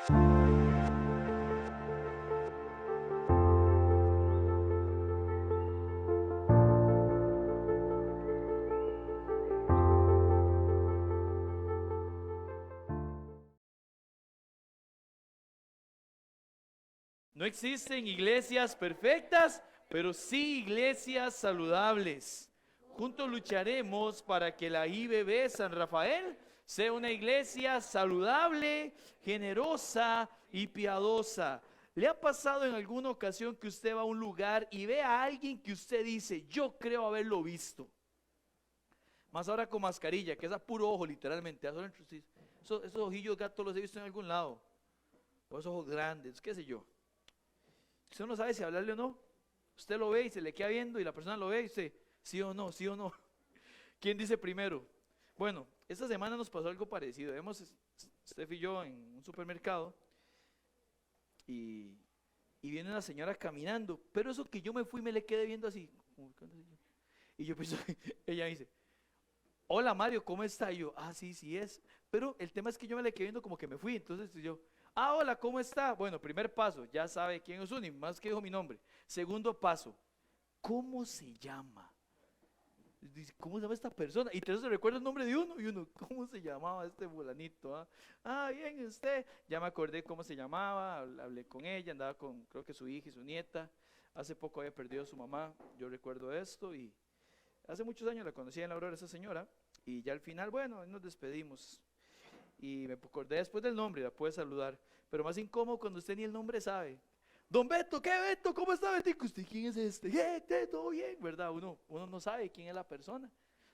No existen iglesias perfectas, pero sí iglesias saludables. Juntos lucharemos para que la IBB San Rafael sea una iglesia saludable, generosa y piadosa. ¿Le ha pasado en alguna ocasión que usted va a un lugar y ve a alguien que usted dice, yo creo haberlo visto? Más ahora con mascarilla, que es a puro ojo literalmente. Esos ojillos gatos los he visto en algún lado. O esos ojos grandes, qué sé yo. Usted no sabe si hablarle o no. Usted lo ve y se le queda viendo y la persona lo ve y dice, sí o no, sí o no. ¿Quién dice primero? Bueno, esta semana nos pasó algo parecido. Steph y yo en un supermercado y viene una señora caminando, pero eso que yo me fui me le quedé viendo así. Y yo pienso, ella me dice, hola Mario, ¿cómo está? Y yo, sí, sí es. Pero el tema es que yo me le quedé viendo como que me fui, entonces yo, hola, ¿cómo está? Bueno, primer paso, ya sabe quién es uno, y más que dijo mi nombre. Segundo paso, ¿cómo se llama? Dice, ¿cómo se llama esta persona? Y entonces recuerda el nombre de uno, y uno, ¿cómo se llamaba este fulanito? Bien, usted. Ya me acordé cómo se llamaba, hablé con ella, andaba con, creo que su hija y su nieta. Hace poco había perdido a su mamá, yo recuerdo esto, y hace muchos años la conocí en la Aurora, esa señora, y ya al final, bueno, nos despedimos. Y me acordé después del nombre, la pude saludar. Pero más incómodo cuando usted ni el nombre sabe. Don Beto, ¿qué Beto? ¿Cómo está Betico? ¿Usted quién es este? ¿Todo bien? ¿Verdad? Uno no sabe quién es la persona.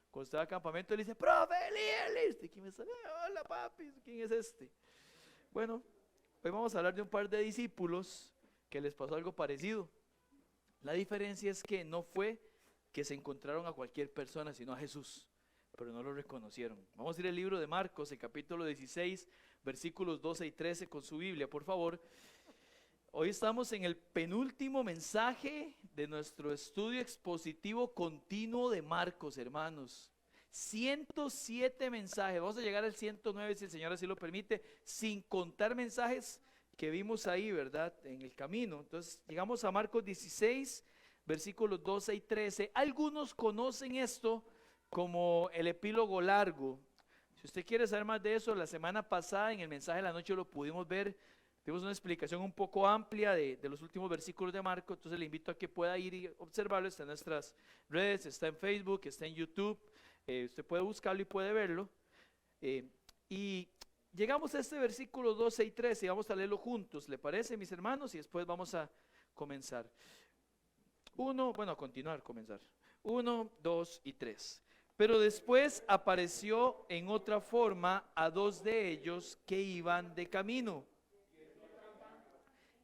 Cuando usted va al campamento le dice, profe, Eli, ¿usted quién es? Hola papi, ¿quién es este? Bueno, hoy vamos a hablar de un par de discípulos que les pasó algo parecido. La diferencia es que no fue que se encontraron a cualquier persona, sino a Jesús, pero no lo reconocieron. Vamos a ir al libro de Marcos, el capítulo 16, versículos 12 y 13 con su Biblia, por favor. Hoy estamos en el penúltimo mensaje de nuestro estudio expositivo continuo de Marcos, hermanos. 107 mensajes, vamos a llegar al 109 si el Señor así lo permite, sin contar mensajes que vimos ahí, ¿verdad? En el camino. Entonces llegamos a Marcos 16, versículos 12 y 13. Algunos conocen esto como el epílogo largo. Si usted quiere saber más de eso, la semana pasada en el mensaje de la noche lo pudimos ver. Tuvimos una explicación un poco amplia de los últimos versículos de Marcos, entonces le invito a que pueda ir y observarlo. Está en nuestras redes, está en Facebook, está en YouTube. Usted puede buscarlo y puede verlo. Y llegamos a este versículo 12 y 13 y vamos a leerlo juntos, ¿le parece, mis hermanos? Y después vamos a comenzar. Comenzar. 1, 2 y 3. Pero después apareció en otra forma a dos de ellos que iban de camino.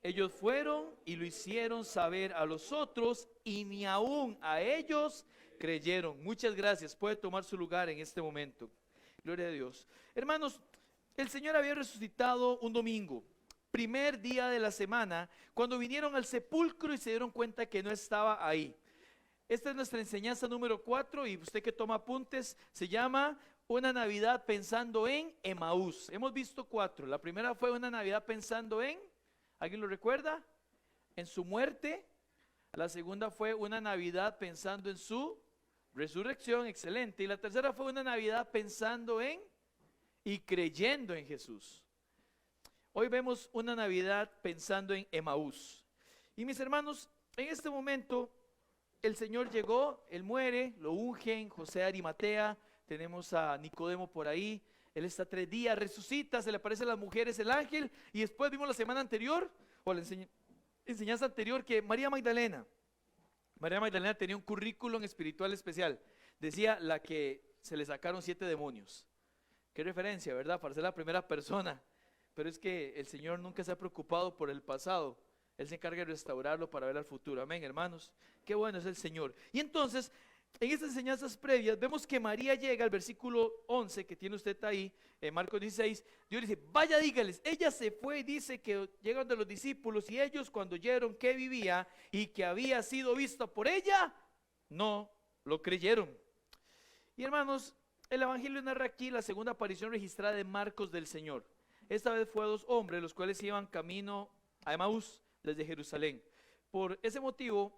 Ellos fueron y lo hicieron saber a los otros y ni aún a ellos creyeron. Muchas gracias. Puede tomar su lugar en este momento. Gloria a Dios. Hermanos, el Señor había resucitado un domingo, primer día de la semana, cuando vinieron al sepulcro y se dieron cuenta que no estaba ahí. Esta es nuestra enseñanza número 4 y usted que toma apuntes, se llama Una Navidad pensando en Emaús. Hemos visto 4. La primera fue una Navidad pensando en, ¿alguien lo recuerda? En su muerte. La segunda fue una Navidad pensando en su resurrección, excelente. Y la tercera fue una Navidad pensando en y creyendo en Jesús. Hoy vemos una Navidad pensando en Emaús. Y mis hermanos, en este momento el Señor llegó, Él muere, lo ungen, José de Arimatea, tenemos a Nicodemo por ahí, Él está 3 días, resucita, se le aparece a las mujeres el ángel, y después vimos la semana anterior, o la enseñanza anterior, que María Magdalena tenía un currículum espiritual especial, decía la que se le sacaron 7 demonios. Qué referencia, ¿verdad? Para ser la primera persona, pero es que el Señor nunca se ha preocupado por el pasado. Él se encarga de restaurarlo para ver al futuro. Amén, hermanos. Qué bueno es el Señor. Y entonces, en estas enseñanzas previas, vemos que María llega al versículo 11, que tiene usted ahí, en Marcos 16. Dios dice, vaya, dígales. Ella se fue y dice que llegan de los discípulos y ellos cuando oyeron que vivía y que había sido vista por ella, no lo creyeron. Y hermanos, el Evangelio narra aquí la segunda aparición registrada de Marcos del Señor. Esta vez fue a 2 hombres, los cuales iban camino a Emaús desde Jerusalén. Por ese motivo,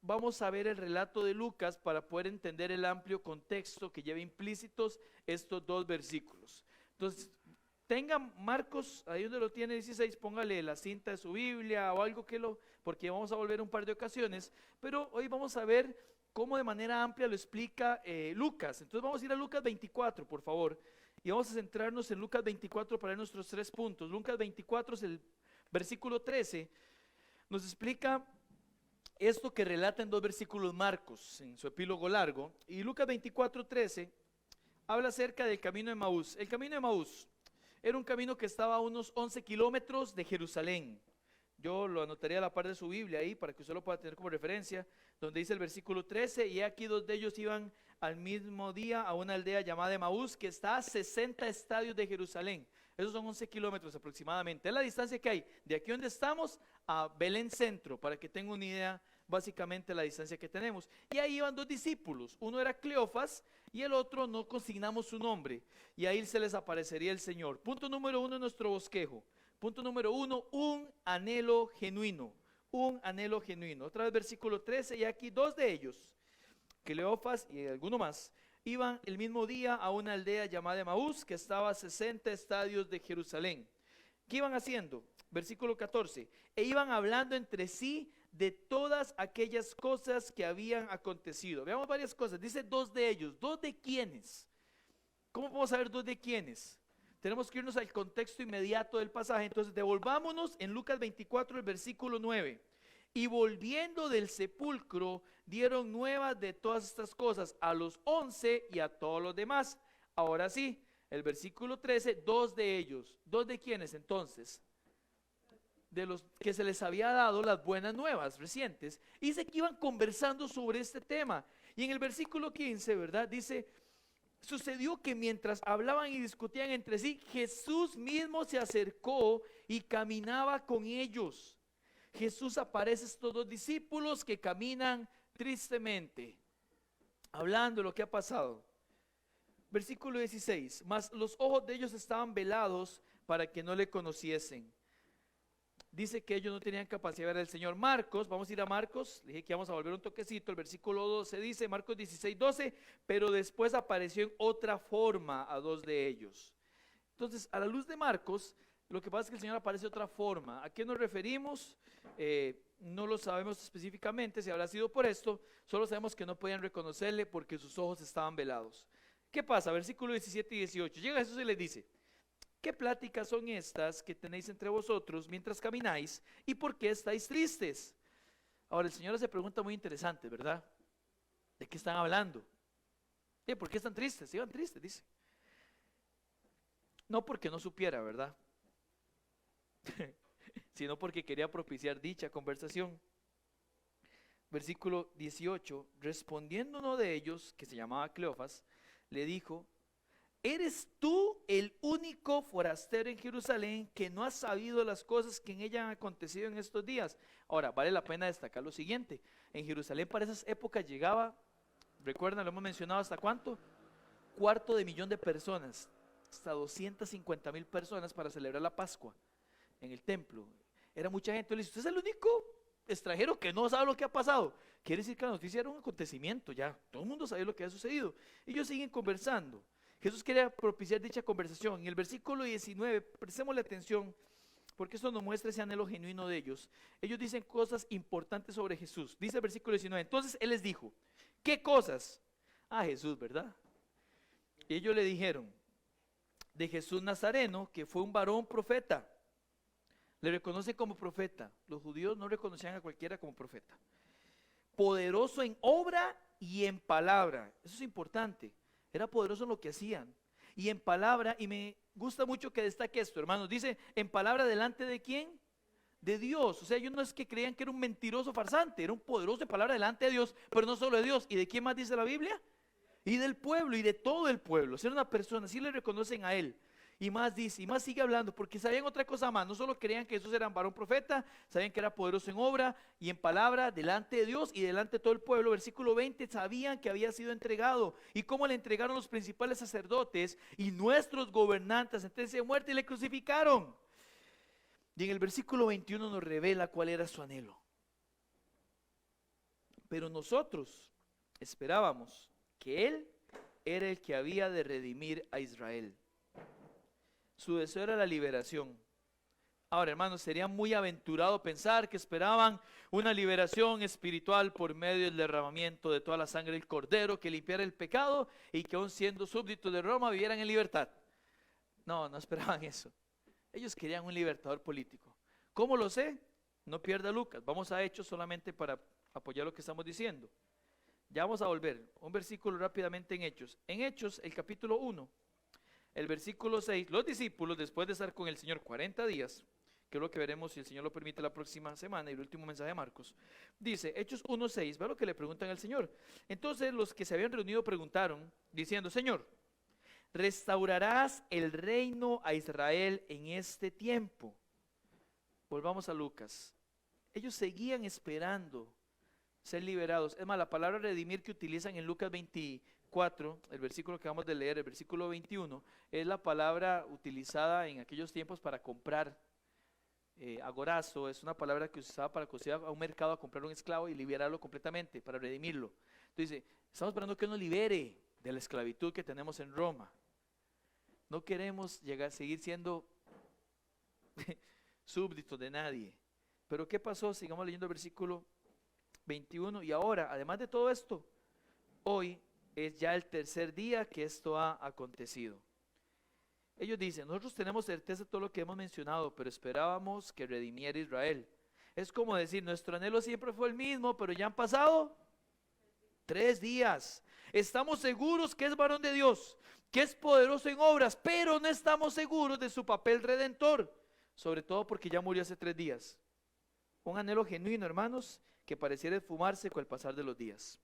vamos a ver el relato de Lucas para poder entender el amplio contexto que lleva implícitos estos 2 versículos. Entonces, tenga Marcos, ahí donde lo tiene 16, póngale la cinta de su Biblia o algo porque vamos a volver un par de ocasiones, pero hoy vamos a ver cómo de manera amplia lo explica Lucas. Entonces vamos a ir a Lucas 24, por favor, y vamos a centrarnos en Lucas 24 para ver nuestros 3 puntos. Lucas 24 es el versículo 13, nos explica esto que relata en 2 versículos Marcos, en su epílogo largo, y Lucas 24, 13, habla acerca del camino de Emaús. El camino de Emaús era un camino que estaba a unos 11 kilómetros de Jerusalén. Yo lo anotaría a la par de su Biblia ahí para que usted lo pueda tener como referencia, donde dice el versículo 13, y aquí 2 de ellos iban al mismo día a una aldea llamada Emaús, que está a 60 estadios de Jerusalén. Esos son 11 kilómetros aproximadamente. Es la distancia que hay de aquí donde estamos a Belén Centro, para que tenga una idea básicamente la distancia que tenemos. Y ahí iban 2 discípulos, uno era Cleofas y el otro no consignamos su nombre, y ahí se les aparecería el Señor. Punto número 1 en nuestro bosquejo. Punto número 1, un anhelo genuino. Un anhelo genuino. Otra vez versículo 13, y aquí 2 de ellos, Cleofas y alguno más, iban el mismo día a una aldea llamada Emaús, que estaba a 60 estadios de Jerusalén. ¿Qué iban haciendo? Versículo 14, e iban hablando entre sí de todas aquellas cosas que habían acontecido. Veamos varias cosas. Dice 2 de ellos. ¿2 de quiénes? ¿Cómo podemos saber 2 de quiénes? Tenemos que irnos al contexto inmediato del pasaje. Entonces devolvámonos en Lucas 24, el versículo 9. Y volviendo del sepulcro, dieron nuevas de todas estas cosas a los 11 y a todos los demás. Ahora sí, el versículo 13, 2 de ellos. ¿2 de quiénes entonces? De los que se les había dado las buenas nuevas recientes. Y dice que iban conversando sobre este tema. Y en el versículo 15, ¿verdad? Dice, sucedió que mientras hablaban y discutían entre sí, Jesús mismo se acercó y caminaba con ellos. Jesús aparece a estos 2 discípulos que caminan tristemente, hablando de lo que ha pasado. Versículo 16, mas los ojos de ellos estaban velados para que no le conociesen. Dice que ellos no tenían capacidad de ver al Señor. Marcos, vamos a ir a Marcos, le dije que vamos a volver un toquecito, el versículo 12 dice, Marcos 16, 12, pero después apareció en otra forma a 2 de ellos. Entonces, a la luz de Marcos, lo que pasa es que el Señor aparece de otra forma. ¿A qué nos referimos? No lo sabemos específicamente si habrá sido por esto, solo sabemos que no podían reconocerle porque sus ojos estaban velados. ¿Qué pasa? Versículo 17 y 18, llega Jesús y les dice, ¿qué pláticas son estas que tenéis entre vosotros mientras camináis? ¿Y por qué estáis tristes? Ahora el Señor hace pregunta muy interesante, ¿verdad? ¿De qué están hablando? ¿Por qué están tristes? Iban tristes, dice. No porque no supiera, ¿verdad? Sino porque quería propiciar dicha conversación. Versículo 18, respondiendo uno de ellos, que se llamaba Cleofas, le dijo, ¿eres tú el único forastero en Jerusalén que no has sabido las cosas que en ella han acontecido en estos días? Ahora, vale la pena destacar lo siguiente. En Jerusalén para esas épocas llegaba, recuerdan, lo hemos mencionado, ¿hasta cuánto? 250,000 de personas, hasta 250,000 personas para celebrar la Pascua en el templo. Era mucha gente. Le dice, usted es el único extranjero que no sabe lo que ha pasado. Quiere decir que la noticia era un acontecimiento ya. Todo el mundo sabía lo que había sucedido. Ellos siguen conversando. Jesús quería propiciar dicha conversación. En el versículo 19, prestémosle atención, porque esto nos muestra ese anhelo genuino de ellos. Ellos dicen cosas importantes sobre Jesús. Dice el versículo 19, entonces Él les dijo, ¿qué cosas? Jesús, ¿verdad? Y ellos le dijeron, de Jesús Nazareno, que fue un varón profeta. Le reconocen como profeta. Los judíos no reconocían a cualquiera como profeta. Poderoso en obra y en palabra. Eso es importante. Era poderoso en lo que hacían. Y en palabra, y me gusta mucho que destaque esto, hermanos. Dice, en palabra delante de ¿quién? De Dios. O sea, ellos no es que creían que era un mentiroso farsante. Era un poderoso de palabra delante de Dios, pero no solo de Dios. ¿Y de quién más dice la Biblia? Y del pueblo, y de todo el pueblo. O sea, era una persona, así le reconocen a él. Y más dice, y más sigue hablando, porque sabían otra cosa más. No solo creían que Jesús era un varón profeta, sabían que era poderoso en obra y en palabra delante de Dios y delante de todo el pueblo. Versículo 20, sabían que había sido entregado. ¿Y cómo le entregaron los principales sacerdotes y nuestros gobernantes sentencia de muerte y le crucificaron? Y en el versículo 21 nos revela cuál era su anhelo. Pero nosotros esperábamos que Él era el que había de redimir a Israel. Su deseo era la liberación. Ahora, hermanos, sería muy aventurado pensar que esperaban una liberación espiritual por medio del derramamiento de toda la sangre del Cordero que limpiara el pecado y que aun siendo súbditos de Roma vivieran en libertad. No, no esperaban eso. Ellos querían un libertador político. ¿Cómo lo sé? No pierda Lucas. Vamos a Hechos solamente para apoyar lo que estamos diciendo. Ya vamos a volver. Un versículo rápidamente en Hechos. En Hechos, el capítulo 1. El versículo 6, los discípulos, después de estar con el Señor 40 días, que es lo que veremos si el Señor lo permite la próxima semana, y el último mensaje de Marcos, dice, Hechos 1:6, vea lo que le preguntan al Señor. Entonces los que se habían reunido preguntaron, diciendo, Señor, ¿restaurarás el reino a Israel en este tiempo? Volvamos a Lucas. Ellos seguían esperando ser liberados. Es más, la palabra redimir que utilizan en Lucas 24, el versículo que vamos de leer, el versículo 21, es la palabra utilizada en aquellos tiempos para comprar. Agorazo es una palabra que se usaba para que a un mercado a comprar un esclavo y liberarlo completamente, para redimirlo. Entonces, estamos esperando que nos libere de la esclavitud que tenemos en Roma. No queremos seguir siendo súbditos de nadie. Pero ¿qué pasó? Sigamos leyendo el versículo 21. Y ahora, además de todo esto, hoy es ya el tercer día que esto ha acontecido. Ellos dicen, nosotros tenemos certeza de todo lo que hemos mencionado, pero esperábamos que redimiera Israel. Es como decir, nuestro anhelo siempre fue el mismo, pero ya han pasado 3 días. Estamos seguros que es varón de Dios, que es poderoso en obras, pero no estamos seguros de su papel redentor, sobre todo porque ya murió hace 3 días. Un anhelo genuino, hermanos, que pareciera esfumarse con el pasar de los días.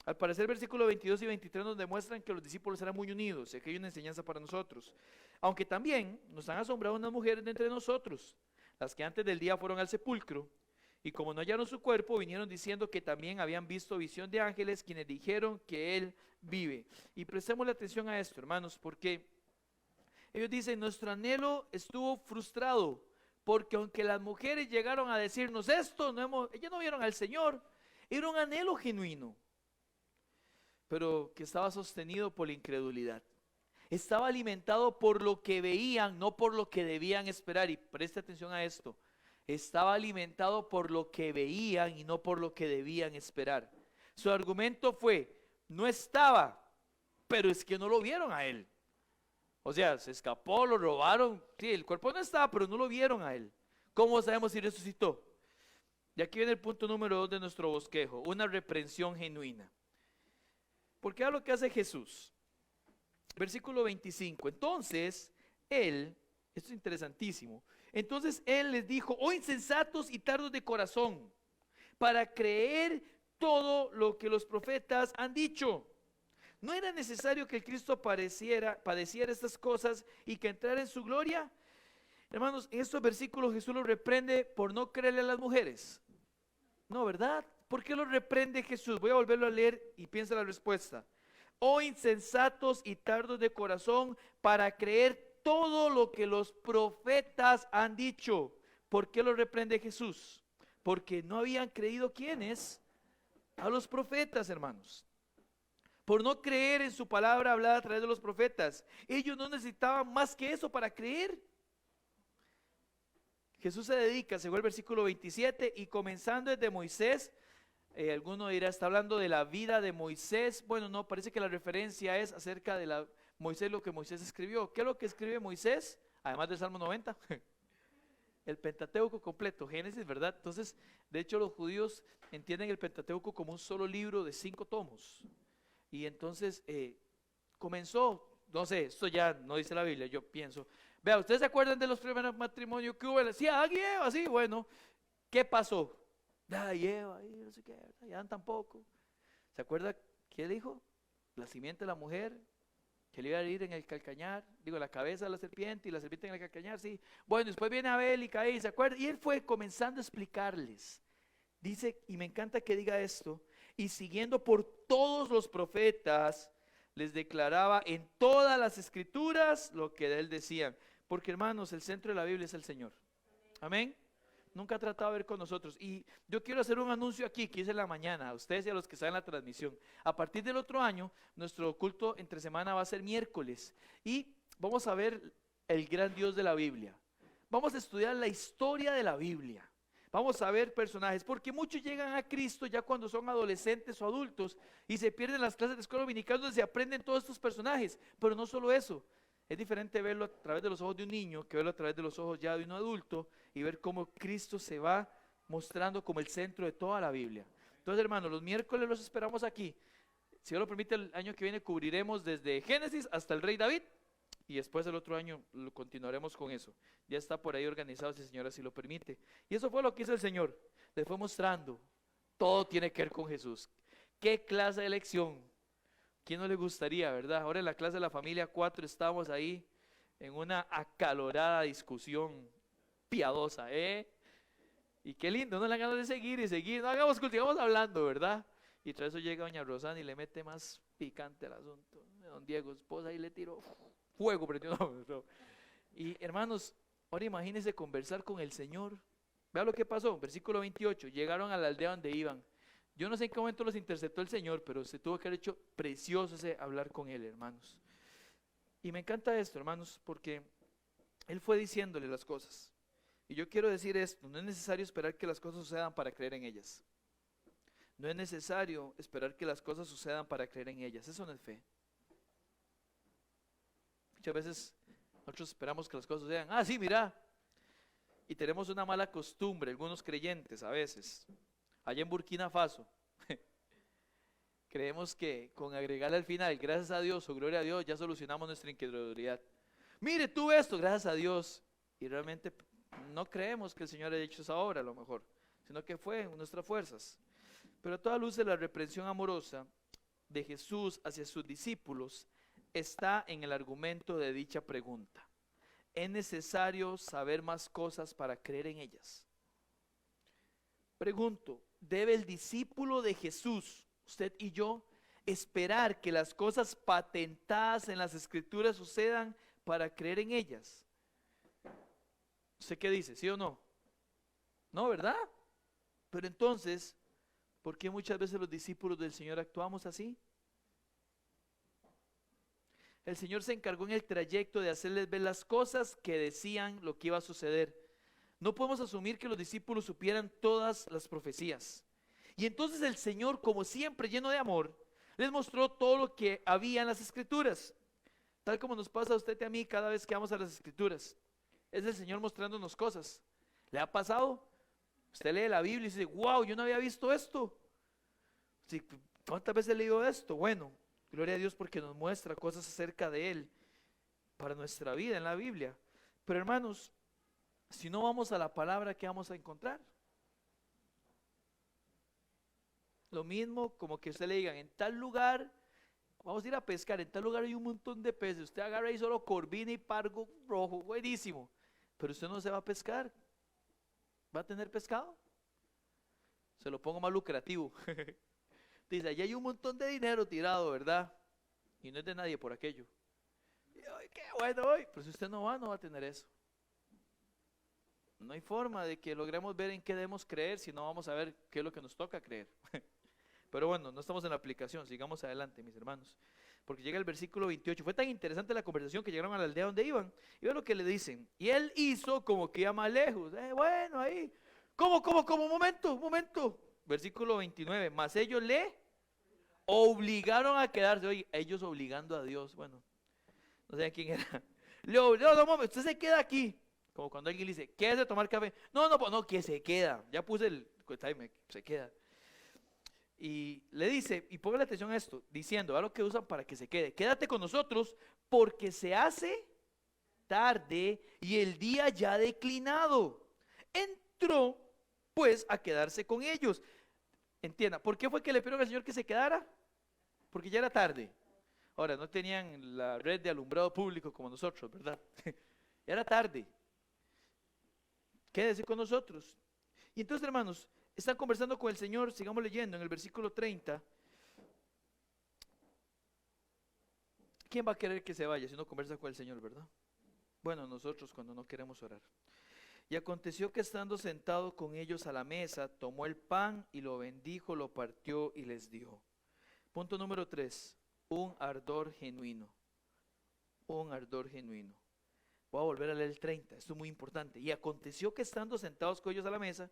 Al parecer, versículos 22 y 23 nos demuestran que los discípulos eran muy unidos, y aquí hay una enseñanza para nosotros. Aunque también nos han asombrado unas mujeres de entre nosotros, las que antes del día fueron al sepulcro, y como no hallaron su cuerpo, vinieron diciendo que también habían visto visión de ángeles, quienes dijeron que Él vive. Y prestemos atención a esto, hermanos, porque ellos dicen, nuestro anhelo estuvo frustrado, porque aunque las mujeres llegaron a decirnos esto, ellas no vieron al Señor, era un anhelo genuino, pero que estaba sostenido por la incredulidad. Estaba alimentado por lo que veían, no por lo que debían esperar. Y preste atención a esto. Estaba alimentado por lo que veían y no por lo que debían esperar. Su argumento fue, no estaba, pero es que no lo vieron a Él. O sea, se escapó, lo robaron. Sí, el cuerpo no estaba, pero no lo vieron a Él. ¿Cómo sabemos si resucitó? Y aquí viene el punto número 2 de nuestro bosquejo, una reprensión genuina. Porque es lo que hace Jesús. Versículo 25. Entonces, Él, esto es interesantísimo, entonces Él les dijo, oh insensatos y tardos de corazón, para creer todo lo que los profetas han dicho. ¿No era necesario que el Cristo padeciera estas cosas y que entrara en su gloria? Hermanos, en estos versículos Jesús los reprende por no creerle a las mujeres. No, ¿verdad? ¿Por qué los reprende Jesús? Voy a volverlo a leer y piensa la respuesta. Oh insensatos y tardos de corazón para creer todo lo que los profetas han dicho. ¿Por qué los reprende Jesús? Porque no habían creído ¿quiénes? A los profetas, hermanos. Por no creer en su palabra hablada a través de los profetas. Ellos no necesitaban más que eso para creer. Jesús se dedica, según el versículo 27, y comenzando desde Moisés, alguno dirá, está hablando de la vida de Moisés. Bueno, no, parece que la referencia es acerca de Moisés, lo que Moisés escribió. ¿Qué es lo que escribe Moisés? Además del Salmo 90, el Pentateuco completo, Génesis, ¿verdad? Entonces, de hecho los judíos entienden el Pentateuco como un solo libro de 5 tomos. Y entonces comenzó, no sé, esto ya no dice la Biblia, yo pienso. Vea, ¿ustedes se acuerdan de los primeros matrimonios que hubo? Sí, Adán y Eva, sí, bueno, ¿qué pasó? Y Eva, y no sé qué, y Adán tampoco. ¿Se acuerda qué dijo? La simiente de la mujer, que le iba a herir en el calcañar, digo, la cabeza de la serpiente y la serpiente en el calcañar, sí. Bueno, después viene Abel y Caín, ¿se acuerdan? Y él fue comenzando a explicarles. Dice, y me encanta que diga esto, y siguiendo por todos los profetas, les declaraba en todas las escrituras lo que de él decían. Porque hermanos, el centro de la Biblia es el Señor. Amén. Nunca ha tratado de ver con nosotros. Y yo quiero hacer un anuncio aquí, que hice en la mañana, a ustedes y a los que están en la transmisión. A partir del otro año, nuestro culto entre semana va a ser miércoles. Y vamos a ver el gran Dios de la Biblia. Vamos a estudiar la historia de la Biblia. Vamos a ver personajes, porque muchos llegan a Cristo ya cuando son adolescentes o adultos y se pierden las clases de escuela dominical donde se aprenden todos estos personajes. Pero no solo eso, es diferente verlo a través de los ojos de un niño que verlo a través de los ojos ya de un adulto y ver cómo Cristo se va mostrando como el centro de toda la Biblia. Entonces, hermanos, los miércoles los esperamos aquí. Si Dios lo permite, el año que viene cubriremos desde Génesis hasta el rey David. Y después el otro año lo continuaremos con eso. Ya está por ahí organizado, si el Señor así lo permite. Y eso fue lo que hizo el Señor. Le fue mostrando. Todo tiene que ver con Jesús. ¿Qué clase de lección? ¿Quién no le gustaría, verdad? Ahora en la clase de la familia 4 estamos ahí en una acalorada discusión piadosa, ¿eh? Y qué lindo, no le dan ganas de seguir y seguir. No hagamos culto, sigamos hablando, ¿verdad? Y tras eso llega doña Rosana y le mete más picante al asunto. Don Diego, esposa, ahí le tiró fuego, prendió. No. Y hermanos, ahora imagínense conversar con el Señor. Vea lo que pasó, versículo 28, llegaron a la aldea donde iban. Yo no sé en qué momento los interceptó el Señor, pero se tuvo que haber hecho precioso ese hablar con Él, hermanos. Y me encanta esto, hermanos, porque Él fue diciéndole las cosas. Y yo quiero decir esto, no es necesario esperar que las cosas sucedan para creer en ellas. No es necesario esperar que las cosas sucedan para creer en ellas, eso no es fe. Muchas veces nosotros esperamos que las cosas sucedan. Ah, sí, mira. Y tenemos una mala costumbre, algunos creyentes a veces. Allá en Burkina Faso, creemos que con agregarle al final, gracias a Dios o gloria a Dios, ya solucionamos nuestra incredulidad. Mire, tú esto, gracias a Dios. Y realmente no creemos que el Señor haya hecho esa obra a lo mejor, sino que fue en nuestras fuerzas. Pero a toda luz de la reprensión amorosa de Jesús hacia sus discípulos, está en el argumento de dicha pregunta. ¿Es necesario saber más cosas para creer en ellas? Pregunto, ¿debe el discípulo de Jesús, usted y yo, esperar que las cosas patentadas en las Escrituras sucedan para creer en ellas? ¿Usted qué dice? ¿Sí o no? No, ¿verdad? Pero entonces, ¿por qué muchas veces los discípulos del Señor actuamos así? El Señor se encargó en el trayecto de hacerles ver las cosas que decían lo que iba a suceder. No podemos asumir que los discípulos supieran todas las profecías. Y entonces el Señor, como siempre lleno de amor, les mostró todo lo que había en las Escrituras. Tal como nos pasa a usted y a mí cada vez que vamos a las Escrituras. Es el Señor mostrándonos cosas. ¿Le ha pasado? Usted lee la Biblia y dice, wow, yo no había visto esto. Sí, ¿cuántas veces he leído esto? Bueno, gloria a Dios porque nos muestra cosas acerca de Él para nuestra vida en la Biblia. Pero hermanos, si no vamos a la palabra, ¿qué vamos a encontrar? Lo mismo como que usted le digan, en tal lugar, vamos a ir a pescar, en tal lugar hay un montón de peces, usted agarra ahí solo corvina y pargo rojo, buenísimo, pero usted no se va a pescar. ¿Va a tener pescado? Se lo pongo más lucrativo. Dice, allá hay un montón de dinero tirado, ¿verdad? Y no es de nadie por aquello. Y, ay, qué bueno hoy. Pero si usted no va a tener eso. No hay forma de que logremos ver en qué debemos creer si no vamos a ver qué es lo que nos toca creer. Pero bueno, no estamos en la aplicación, sigamos adelante, mis hermanos. Porque llega el versículo 28. Fue tan interesante la conversación que llegaron a la aldea donde iban. Y ve lo que le dicen. Y él hizo como que iba más lejos. Bueno, ahí. ¿Cómo? Momento. Versículo 29. Mas ellos le obligaron a quedarse. Oye, ellos obligando a Dios. Bueno, no sé quién era. No, momento, usted se queda aquí. Como cuando alguien le dice, ¿quieres de tomar café? No, que se queda. Ya puse el timer, se queda. Y le dice, y ponle atención a esto, diciendo, a lo que usan para que se quede, quédate con nosotros porque se hace tarde y el día ya ha declinado. Entró pues a quedarse con ellos. Entienda, ¿por qué fue que le pidieron al Señor que se quedara? Porque ya era tarde. Ahora, no tenían la red de alumbrado público como nosotros, ¿verdad? Era tarde. Quédese con nosotros. Y entonces, hermanos, están conversando con el Señor, sigamos leyendo en el versículo 30. ¿Quién va a querer que se vaya si no conversa con el Señor, verdad? Bueno, nosotros cuando no queremos orar. Y aconteció que estando sentado con ellos a la mesa, tomó el pan y lo bendijo, lo partió y les dio. Punto número 3, un ardor genuino. Un ardor genuino. Voy a volver a leer el 30, esto es muy importante. Y aconteció que estando sentados con ellos a la mesa,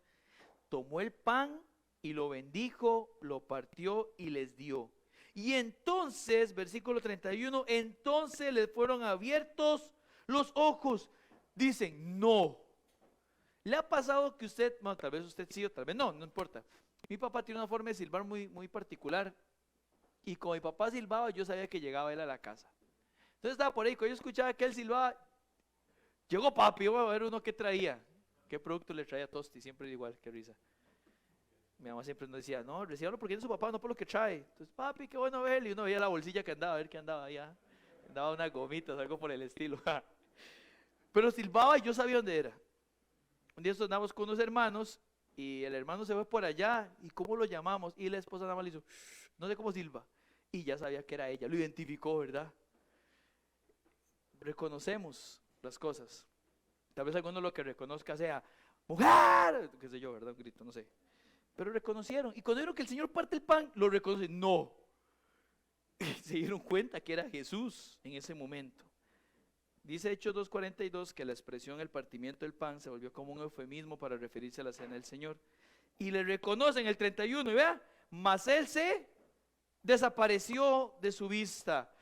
tomó el pan y lo bendijo, lo partió y les dio. Y entonces, versículo 31, entonces les fueron abiertos los ojos. Dicen, no. ¿Le ha pasado que usted, bueno, tal vez usted sí o tal vez no, no importa? Mi papá tiene una forma de silbar muy particular. Y como mi papá silbaba, yo sabía que llegaba él a la casa. Entonces estaba por ahí, cuando yo escuchaba que él silbaba, llegó papi, yo voy a ver uno que traía. ¿Qué producto le traía Tosti? Siempre igual, qué risa. Mi mamá siempre nos decía, no, recíbalo porque es su papá, no por lo que trae. Entonces, papi, qué bueno verle. Y uno veía la bolsilla que andaba, a ver qué andaba allá. Andaba unas gomitas, algo por el estilo. Pero silbaba y yo sabía dónde era. Un día andamos con unos hermanos y el hermano se fue por allá. ¿Y cómo lo llamamos? Y la esposa nada más le hizo, no sé cómo silba. Y ya sabía que era ella, lo identificó, ¿verdad? Reconocemos las cosas. Tal vez alguno lo que reconozca sea, mujer, qué sé yo, ¿verdad? Un grito, no sé. Pero reconocieron. Y cuando vieron que el Señor parte el pan, lo reconocen. No. Se dieron cuenta que era Jesús en ese momento. Dice Hechos 2:42 que la expresión el partimiento del pan se volvió como un eufemismo para referirse a la cena del Señor. Y le reconocen el 31 y vea, mas él se desapareció de su vista.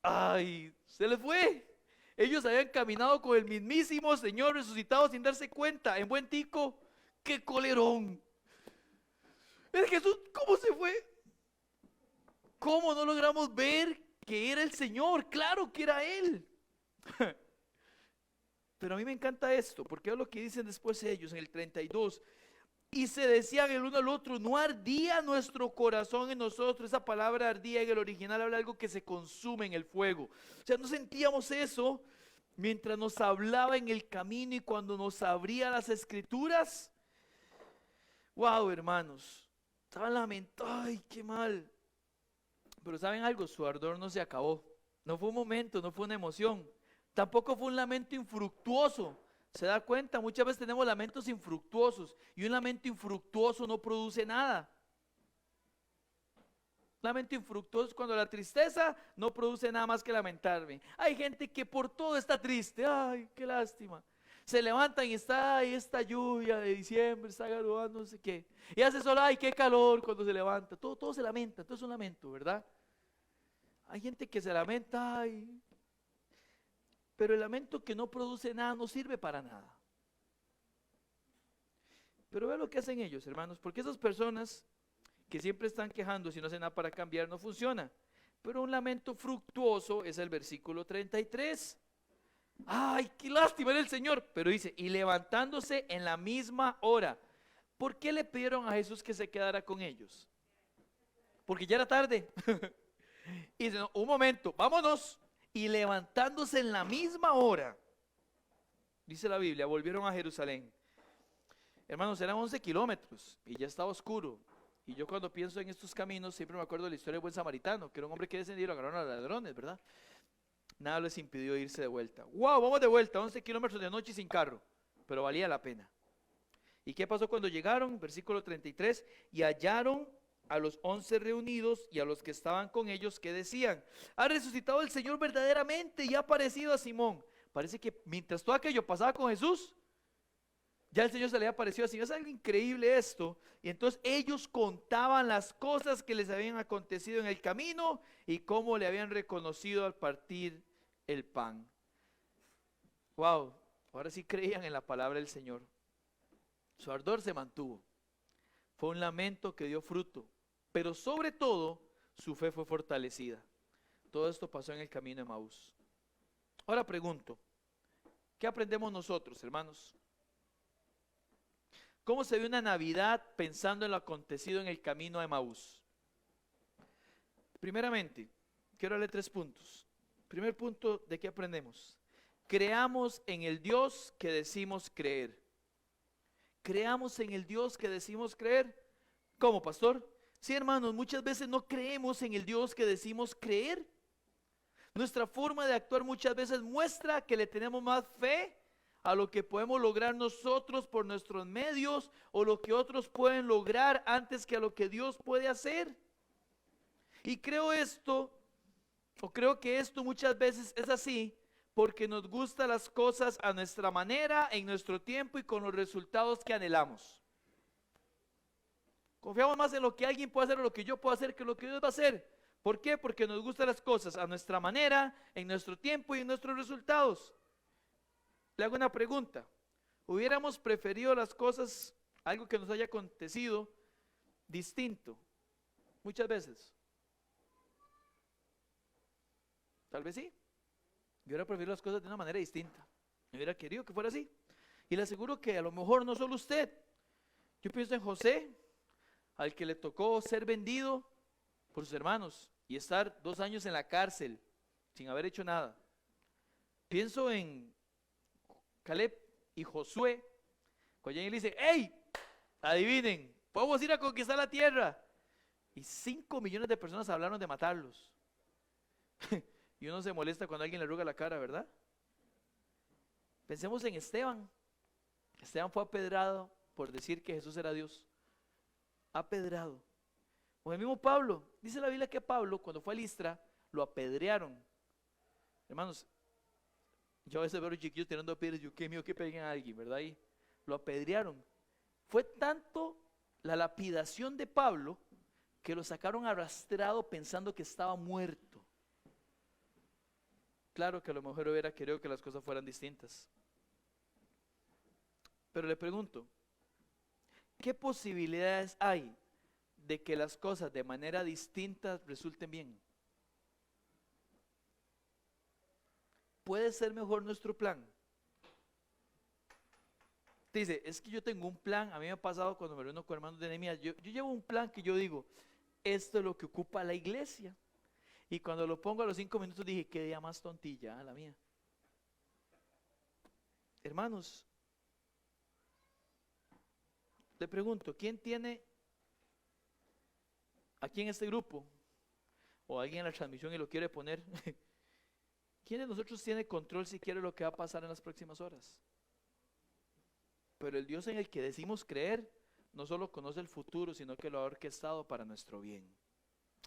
Ay, se les fue. Ellos habían caminado con el mismísimo Señor resucitado sin darse cuenta. En buen tico, qué colerón. Es Jesús, ¿cómo se fue? ¿Cómo no logramos ver que era el Señor? Claro que era Él. Pero a mí me encanta esto, porque es lo que dicen después ellos en el 32. Y se decían el uno al otro, ¿no ardía nuestro corazón en nosotros? Esa palabra ardía en el original habla de algo que se consume en el fuego. O sea, no sentíamos eso mientras nos hablaba en el camino y cuando nos abría las escrituras. Wow, hermanos, estaban lamentando, ay, qué mal. Pero ¿saben algo? Su ardor no se acabó. No fue un momento, no fue una emoción. Tampoco fue un lamento infructuoso. ¿Se da cuenta? Muchas veces tenemos lamentos infructuosos y un lamento infructuoso no produce nada. Lamento infructuoso es cuando la tristeza no produce nada más que lamentarme. Hay gente que por todo está triste. Ay, qué lástima. Se levantan y está ahí esta lluvia de diciembre, está graduando, no sé qué. Y hace sol, ay, qué calor cuando se levanta. Todo se lamenta, todo es un lamento, ¿verdad? Hay gente que se lamenta, ay. Pero el lamento que no produce nada no sirve para nada. Pero ve lo que hacen ellos, hermanos, porque esas personas que siempre están quejándose y no hacen nada para cambiar no funciona. Pero un lamento fructuoso es el versículo 33. Ay, qué lástima era el Señor. Pero dice, y levantándose en la misma hora. ¿Por qué le pidieron a Jesús que se quedara con ellos? Porque ya era tarde. Y dice, no, un momento, vámonos. Y levantándose en la misma hora, dice la Biblia, volvieron a Jerusalén. Hermanos, eran 11 kilómetros y ya estaba oscuro. Y yo cuando pienso en estos caminos siempre me acuerdo de la historia del buen samaritano, que era un hombre que descendió y lo agarraron a ladrones, ¿verdad? Nada les impidió irse de vuelta. ¡Wow! Vamos de vuelta, 11 kilómetros de noche sin carro, pero valía la pena. ¿Y qué pasó cuando llegaron? Versículo 33, y hallaron a los 11 reunidos y a los que estaban con ellos que decían, ha resucitado el Señor verdaderamente y ha aparecido a Simón. Parece que mientras todo aquello pasaba con Jesús, ya el Señor se le había aparecido a Simón. Es algo increíble esto. Y entonces ellos contaban las cosas que les habían acontecido en el camino y cómo le habían reconocido al partir el pan. Wow, ahora sí creían en la palabra del Señor. Su ardor se mantuvo. Fue un lamento que dio fruto, pero sobre todo su fe fue fortalecida. Todo esto pasó en el camino de Emaús. Ahora pregunto, ¿qué aprendemos nosotros, hermanos? ¿Cómo se ve una Navidad pensando en lo acontecido en el camino a Emaús? Primeramente, quiero darle 3 puntos. Primer punto, ¿de qué aprendemos? Creamos en el Dios que decimos creer. Creamos en el Dios que decimos creer. ¿Cómo, pastor? Sí, hermanos, muchas veces no creemos en el Dios que decimos creer. Nuestra forma de actuar muchas veces muestra que le tenemos más fe a lo que podemos lograr nosotros por nuestros medios o lo que otros pueden lograr antes que a lo que Dios puede hacer. Y creo que esto muchas veces es así porque nos gustan las cosas a nuestra manera, en nuestro tiempo y con los resultados que anhelamos. Confiamos más en lo que alguien puede hacer o lo que yo puedo hacer que lo que Dios va a hacer. ¿Por qué? Porque nos gustan las cosas a nuestra manera, en nuestro tiempo y en nuestros resultados. Le hago una pregunta. ¿Hubiéramos preferido las cosas, algo que nos haya acontecido, distinto? Muchas veces. Tal vez sí. Yo hubiera preferido las cosas de una manera distinta. Me hubiera querido que fuera así. Y le aseguro que a lo mejor no solo usted. Yo pienso en José, al que le tocó ser vendido por sus hermanos y estar 2 años en la cárcel sin haber hecho nada. Pienso en Caleb y Josué, cuando él dice, ¡hey! Adivinen, podemos ir a conquistar la tierra. Y 5 millones de personas hablaron de matarlos. Y uno se molesta cuando alguien le arruga la cara, ¿verdad? Pensemos en Esteban. Esteban fue apedrado por decir que Jesús era Dios. Apedrado. O el mismo Pablo. Dice la Biblia que Pablo, cuando fue a Listra, lo apedrearon. Hermanos, yo a veces veo a los chiquillos tirando piedras y yo, qué mío que peguen a alguien, ¿verdad? Y lo apedrearon. Fue tanto la lapidación de Pablo que lo sacaron arrastrado pensando que estaba muerto. Claro que a lo mejor hubiera querido que las cosas fueran distintas. Pero le pregunto, ¿qué posibilidades hay de que las cosas de manera distinta resulten bien? ¿Puede ser mejor nuestro plan? Dice, es que yo tengo un plan, a mí me ha pasado cuando me reúno con hermanos de Nehemías, yo llevo un plan que yo digo, esto es lo que ocupa la iglesia. Y cuando lo pongo a los 5 minutos dije, qué día más tontilla, la mía. Hermanos, le pregunto, ¿quién tiene aquí en este grupo, o alguien en la transmisión y lo quiere poner, quién de nosotros tiene control si quiere lo que va a pasar en las próximas horas? Pero el Dios en el que decimos creer, no solo conoce el futuro, sino que lo ha orquestado para nuestro bien.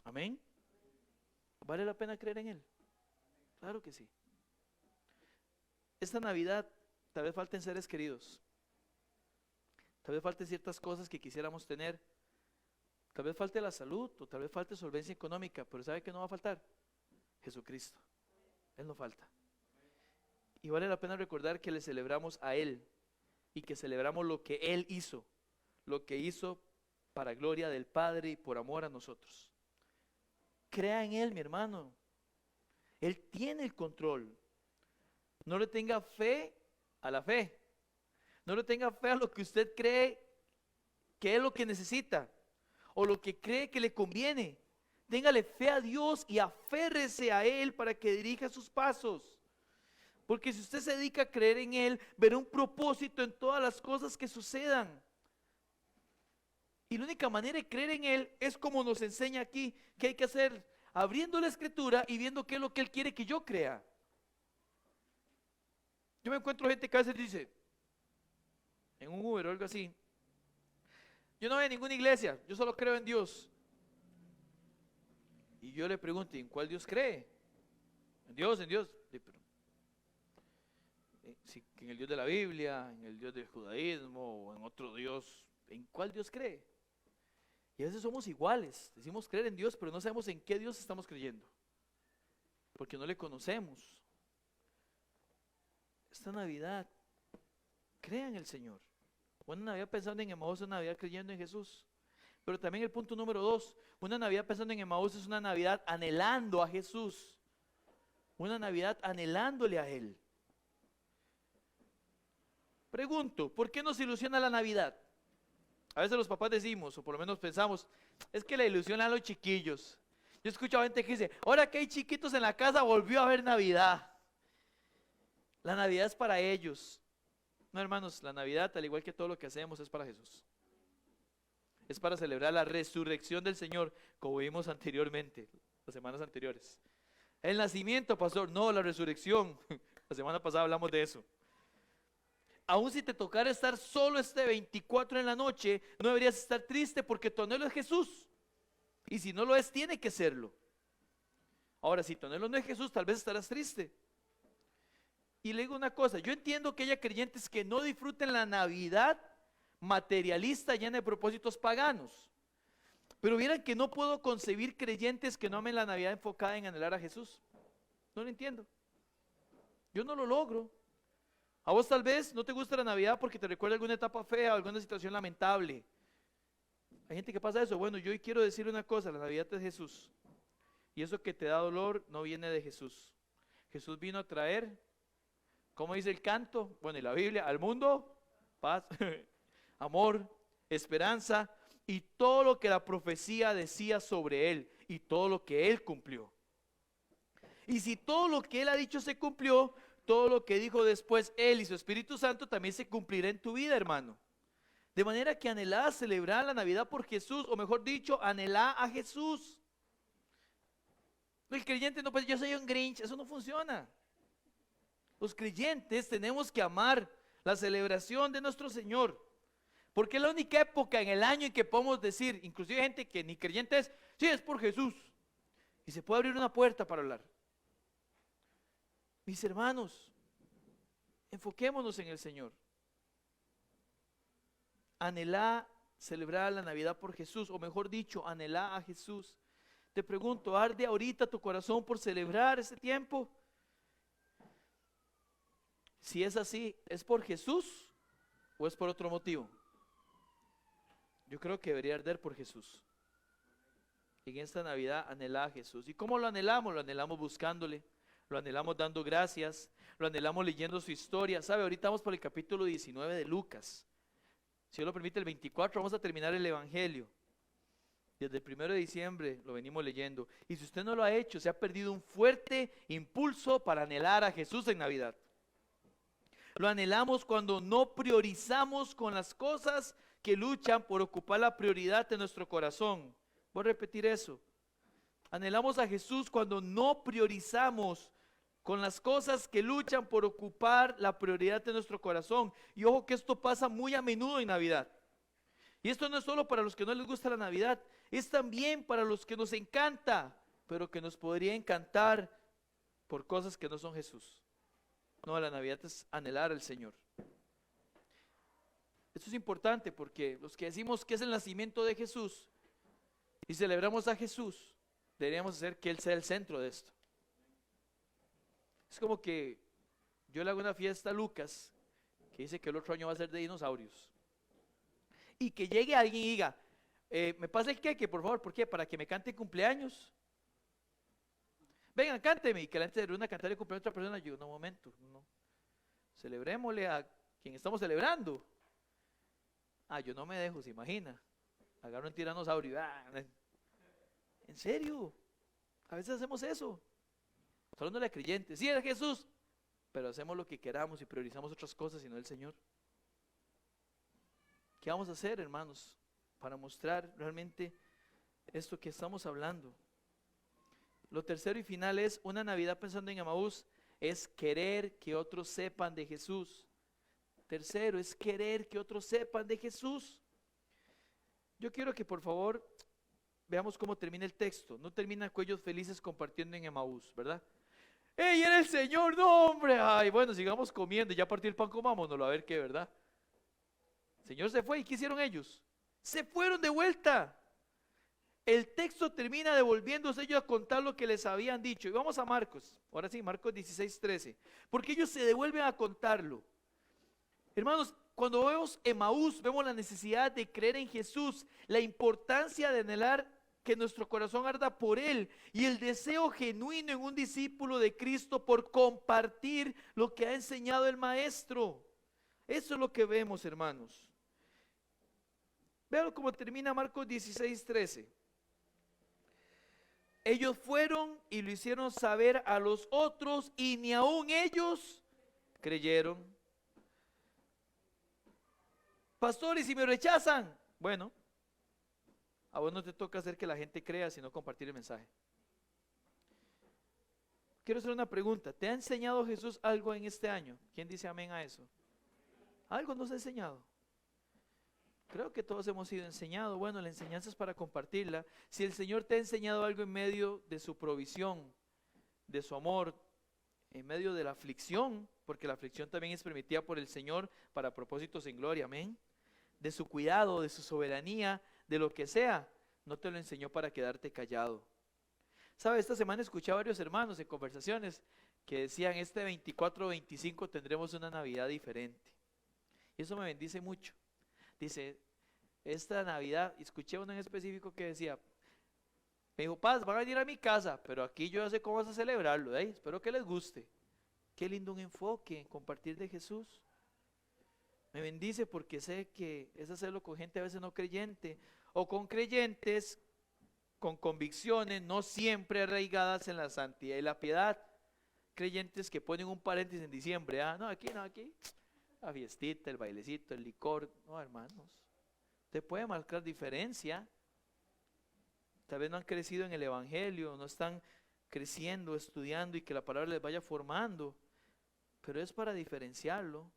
Amén. ¿Vale la pena creer en Él? Claro que sí. Esta Navidad tal vez falten seres queridos, tal vez falten ciertas cosas que quisiéramos tener, tal vez falte la salud o tal vez falte solvencia económica, pero ¿sabe qué no va a faltar? Jesucristo. Él no falta. Y vale la pena recordar que le celebramos a Él y que celebramos lo que Él hizo, lo que hizo para gloria del Padre y por amor a nosotros. Crea en Él, mi hermano. Él tiene el control. No le tenga fe a la fe. No le tenga fe a lo que usted cree que es lo que necesita o lo que cree que le conviene. Téngale fe a Dios y aférrese a Él para que dirija sus pasos. Porque si usted se dedica a creer en Él, verá un propósito en todas las cosas que sucedan. Y la única manera de creer en Él es como nos enseña aquí que hay que hacer, abriendo la Escritura y viendo qué es lo que Él quiere que yo crea. Yo me encuentro gente que a veces dice, en un Uber o algo así, yo no voy a ninguna iglesia, yo solo creo en Dios. Y yo le pregunto, ¿en cuál Dios cree? En Dios. Sí, pero, sí, en el Dios de la Biblia, en el Dios del judaísmo o en otro Dios. ¿En cuál Dios cree? Y a veces somos iguales, decimos creer en Dios, pero no sabemos en qué Dios estamos creyendo, porque no le conocemos. Esta Navidad, crea en el Señor. Una Navidad pensando en Emaús, una Navidad creyendo en Jesús. Pero también el punto número 2, una Navidad pensando en Emaús es una Navidad anhelando a Jesús. Una Navidad anhelándole a Él. Pregunto, ¿por qué nos ilusiona la Navidad? A veces los papás decimos, o por lo menos pensamos, es que la ilusiona a los chiquillos. Yo he escuchado gente que dice, ahora que hay chiquitos en la casa, volvió a haber Navidad. La Navidad es para ellos. No, hermanos, la Navidad, al igual que todo lo que hacemos, es para Jesús. Es para celebrar la resurrección del Señor, como vimos anteriormente, las semanas anteriores. El nacimiento, pastor, no, la resurrección. La semana pasada hablamos de eso. Aún si te tocara estar solo este 24 en la noche, no deberías estar triste porque tu anhelo es Jesús. Y si no lo es, tiene que serlo. Ahora, si tu anhelo no es Jesús, tal vez estarás triste. Y le digo una cosa, yo entiendo que haya creyentes que no disfruten la Navidad materialista llena de propósitos paganos. Pero vieran que no puedo concebir creyentes que no amen la Navidad enfocada en anhelar a Jesús. No lo entiendo. Yo no lo logro. A vos tal vez no te gusta la Navidad porque te recuerda alguna etapa fea, alguna situación lamentable. Hay gente que pasa eso. Bueno, yo hoy quiero decir una cosa, la Navidad es Jesús. Y eso que te da dolor no viene de Jesús. Jesús vino a traer, ¿cómo dice el canto? Bueno, y la Biblia, al mundo, paz, amor, esperanza y todo lo que la profecía decía sobre él y todo lo que él cumplió. Y si todo lo que él ha dicho se cumplió, todo lo que dijo después él y su Espíritu Santo también se cumplirá en tu vida, hermano. De manera que anhelá celebrar la Navidad por Jesús, o mejor dicho, anhelá a Jesús. El creyente no puede, yo soy un Grinch, eso no funciona. Los creyentes tenemos que amar la celebración de nuestro Señor, porque es la única época en el año en que podemos decir, inclusive gente que ni creyente es, sí, es por Jesús, y se puede abrir una puerta para hablar. Mis hermanos, enfoquémonos en el Señor. Anhelá celebrar la Navidad por Jesús, o mejor dicho, anhelá a Jesús. Te pregunto, ¿arde ahorita tu corazón por celebrar este tiempo? Si es así, ¿es por Jesús o es por otro motivo? Yo creo que debería arder por Jesús. En esta Navidad anhelá a Jesús. ¿Y cómo lo anhelamos? Lo anhelamos buscándole, lo anhelamos dando gracias, lo anhelamos leyendo su historia. ¿Sabe? Ahorita vamos por el capítulo 19 de Lucas. Si Dios lo permite, el 24 vamos a terminar el Evangelio. Desde el 1 de diciembre lo venimos leyendo. Y si usted no lo ha hecho, se ha perdido un fuerte impulso para anhelar a Jesús en Navidad. Lo anhelamos cuando no priorizamos con las cosas que luchan por ocupar la prioridad de nuestro corazón. Voy a repetir eso. Anhelamos a Jesús cuando no priorizamos con las cosas que luchan por ocupar la prioridad de nuestro corazón. Y ojo que esto pasa muy a menudo en Navidad. Y esto no es solo para los que no les gusta la Navidad, es también para los que nos encanta, pero que nos podría encantar por cosas que no son Jesús. No, la Navidad es anhelar al Señor. Esto es importante porque los que decimos que es el nacimiento de Jesús y celebramos a Jesús, deberíamos hacer que Él sea el centro de esto. Es como que yo le hago una fiesta a Lucas que dice que el otro año va a ser de dinosaurios. Y que llegue alguien y diga, me pasa el queque, por favor. ¿Por qué? Para que me cante cumpleaños. Vengan, cánteme. Y que la gente se reúna a cantar el cumpleaños de otra persona. Yo digo, no, un momento, no. Celebrémosle a quien estamos celebrando. Yo no me dejo, se imagina. Agarro un tiranosaurio. ¿En serio? A veces hacemos eso. Hablando de creyentes. Sí, es Jesús. Pero hacemos lo que queramos y priorizamos otras cosas y no el Señor. ¿Qué vamos a hacer, hermanos, para mostrar realmente esto que estamos hablando? Lo tercero y final es, una Navidad pensando en Emaús, es querer que otros sepan de Jesús. Tercero, es querer que otros sepan de Jesús. Yo quiero que por favor veamos cómo termina el texto. No termina cuellos felices compartiendo en Emaús, ¿verdad? ¡Ey, era el Señor! ¡No, hombre! ¡Ay, bueno, sigamos comiendo! Ya partió el pan, comámonoslo, a ver qué, ¿verdad? El Señor se fue, ¿y qué hicieron ellos? Se fueron de vuelta. El texto termina devolviéndose ellos a contar lo que les habían dicho. Y vamos a Marcos, ahora sí, Marcos 16:13. Porque ellos se devuelven a contarlo. Hermanos, cuando vemos Emaús, vemos la necesidad de creer en Jesús, la importancia de anhelar que nuestro corazón arda por Él y el deseo genuino en un discípulo de Cristo por compartir lo que ha enseñado el Maestro. Eso es lo que vemos, hermanos. Vean cómo termina Marcos 16:13. Ellos fueron y lo hicieron saber a los otros y ni aun ellos creyeron. Pastor, ¿y si me rechazan? Bueno, a vos no te toca hacer que la gente crea, sino compartir el mensaje. Quiero hacer una pregunta. ¿Te ha enseñado Jesús algo en este año? ¿Quién dice amén a eso? ¿Algo nos ha enseñado? Creo que todos hemos sido enseñados. Bueno, la enseñanza es para compartirla. Si el Señor te ha enseñado algo en medio de su provisión, de su amor, en medio de la aflicción, porque la aflicción también es permitida por el Señor para propósitos en gloria, amén. De su cuidado, de su soberanía, de lo que sea, no te lo enseñó para quedarte callado. ¿Sabe? Esta semana escuché a varios hermanos en conversaciones que decían, este 24-25 tendremos una Navidad diferente. Y eso me bendice mucho. Dice, esta Navidad, escuché uno en específico que decía, me dijo, Paz, van a venir a mi casa, pero aquí yo ya sé cómo vas a celebrarlo, espero que les guste. Qué lindo un enfoque en compartir de Jesús. Me bendice porque sé que es hacerlo con gente a veces no creyente, o con creyentes con convicciones no siempre arraigadas en la santidad y la piedad. Creyentes que ponen un paréntesis en diciembre, no, aquí, la fiestita, el bailecito, el licor. No, hermanos, usted puede marcar diferencia. Tal vez no han crecido en el evangelio, no están creciendo, estudiando y que la palabra les vaya formando, pero es para diferenciarlo.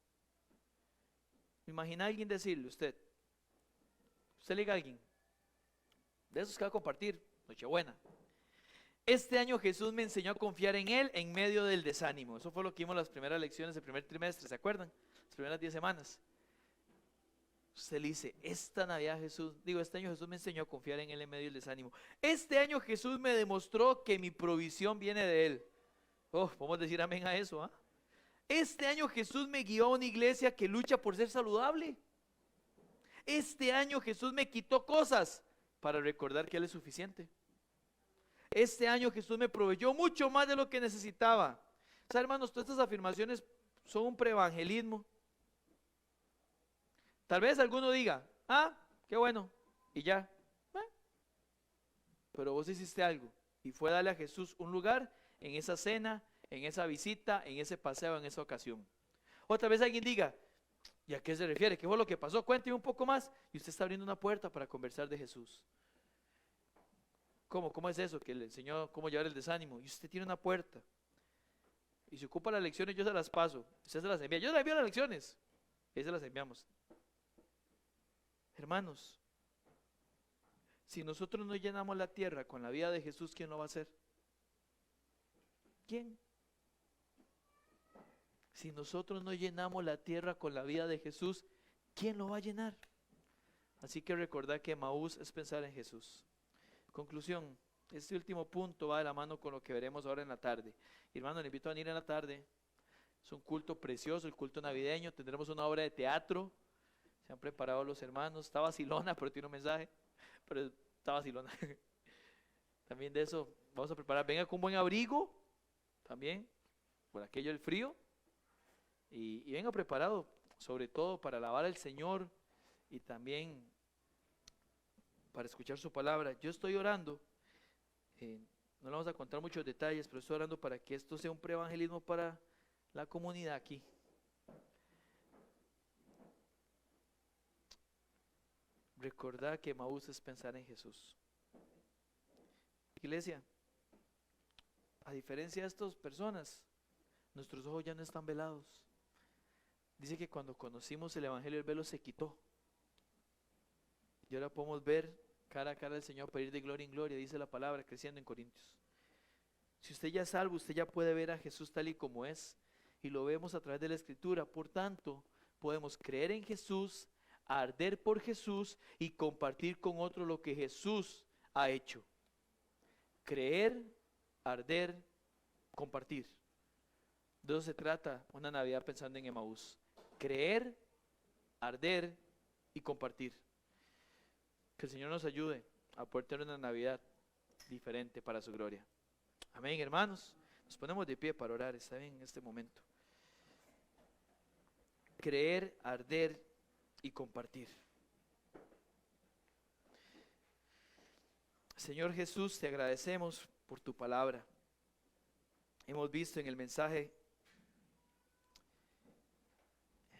Imagina a alguien decirle, usted le diga a alguien, de esos que va a compartir, Nochebuena, este año Jesús me enseñó a confiar en Él en medio del desánimo. Eso fue lo que vimos las primeras lecciones del primer trimestre, ¿se acuerdan? Las primeras 10 semanas. Usted le dice, este año Jesús me enseñó a confiar en Él en medio del desánimo. Este año Jesús me demostró que mi provisión viene de Él. Podemos decir amén a eso, ¿ah? Este año Jesús me guió a una iglesia que lucha por ser saludable. Este año Jesús me quitó cosas para recordar que Él es suficiente. Este año Jesús me proveyó mucho más de lo que necesitaba. O sea, hermanos, todas estas afirmaciones son un preevangelismo. Tal vez alguno diga, qué bueno, y ya. Pero vos hiciste algo, y fue darle a Jesús un lugar en esa cena, en esa visita, en ese paseo, en esa ocasión. Otra vez alguien diga, ¿y a qué se refiere? ¿Qué fue lo que pasó? Cuénteme un poco más. Y usted está abriendo una puerta para conversar de Jesús. ¿Cómo es eso? Que le enseñó cómo llevar el desánimo. Y usted tiene una puerta. Y si ocupa las lecciones, yo se las paso. Usted se las envía. Yo le envío las lecciones. Y ahí se las enviamos. Hermanos, si nosotros no llenamos la tierra con la vida de Jesús, ¿quién lo va a hacer? ¿Quién? Si nosotros no llenamos la tierra con la vida de Jesús, ¿quién lo va a llenar? Así que recordad que Emaús es pensar en Jesús. Conclusión, este último punto va de la mano con lo que veremos ahora en la tarde. Hermano, le invito a venir en la tarde. Es un culto precioso, el culto navideño. Tendremos una obra de teatro. Se han preparado los hermanos. Está vacilona, pero tiene un mensaje. Pero está vacilona. También de eso vamos a preparar. Venga con buen abrigo. También, por aquello del frío. Y venga preparado, sobre todo para alabar al Señor y también para escuchar su palabra. Yo estoy orando, no le vamos a contar muchos detalles, pero estoy orando para que esto sea un preevangelismo para la comunidad aquí. Recordad que Emaús es pensar en Jesús. Iglesia, a diferencia de estas personas, nuestros ojos ya no están velados. Dice que cuando conocimos el evangelio, el velo se quitó. Y ahora podemos ver cara a cara al Señor para ir de gloria en gloria, dice la palabra, creciendo en Corintios. Si usted ya es salvo, usted ya puede ver a Jesús tal y como es. Y lo vemos a través de la Escritura. Por tanto, podemos creer en Jesús, arder por Jesús y compartir con otros lo que Jesús ha hecho. Creer, arder, compartir. De eso se trata una Navidad pensando en Emaús. Creer, arder y compartir. Que el Señor nos ayude a poder tener una Navidad diferente para su gloria. Amén, hermanos. Nos ponemos de pie para orar, está bien, en este momento. Creer, arder y compartir. Señor Jesús, te agradecemos por tu palabra. Hemos visto en el mensaje,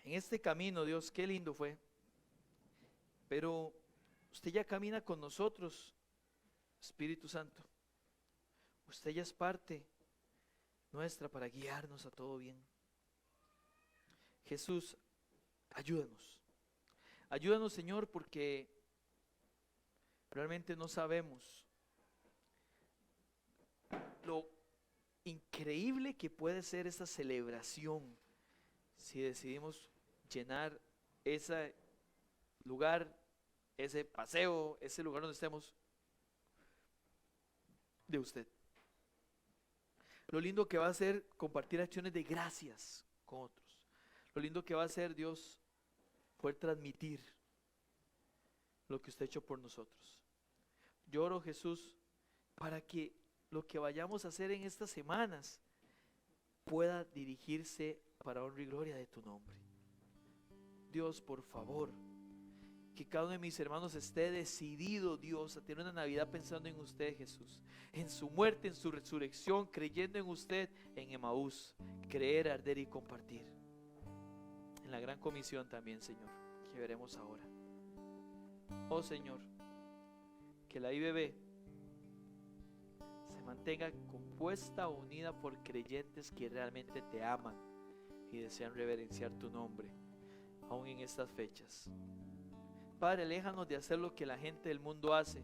en este camino, Dios, qué lindo fue. Pero usted ya camina con nosotros, Espíritu Santo. Usted ya es parte nuestra para guiarnos a todo bien. Jesús, ayúdanos. Ayúdanos, Señor, porque realmente no sabemos lo increíble que puede ser esta celebración si decidimos llenar ese lugar, ese paseo, ese lugar donde estemos, de usted. Lo lindo que va a ser compartir acciones de gracias con otros. Lo lindo que va a ser, Dios, poder transmitir lo que usted ha hecho por nosotros. Yo oro, Jesús, para que lo que vayamos a hacer en estas semanas pueda dirigirse para honra y gloria de tu nombre. Dios, por favor, que cada uno de mis hermanos esté decidido, Dios, a tener una Navidad pensando en usted, Jesús, en su muerte, en su resurrección, creyendo en usted, en Emaús, creer, arder y compartir. En la gran comisión también, Señor, que veremos ahora. Oh Señor, que la IBB se mantenga compuesta o unida por creyentes que realmente te aman y desean reverenciar tu nombre, aún en estas fechas. Padre, aléjanos de hacer lo que la gente del mundo hace,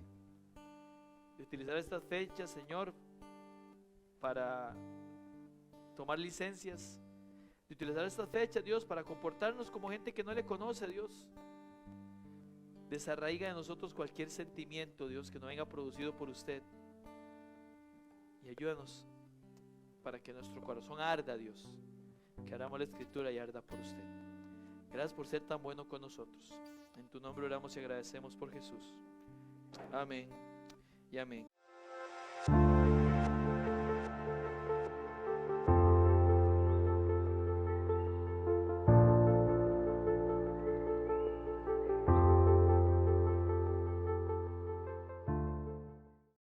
de utilizar estas fechas, Señor, para tomar licencias, de utilizar estas fechas, Dios, para comportarnos como gente que no le conoce, Dios. Desarraiga de nosotros cualquier sentimiento, Dios, que no venga producido por usted, y ayúdanos para que nuestro corazón arda, Dios, que hagamos la escritura y arda por usted. Gracias por ser tan bueno con nosotros. En tu nombre oramos y agradecemos por Jesús. Amén y amén.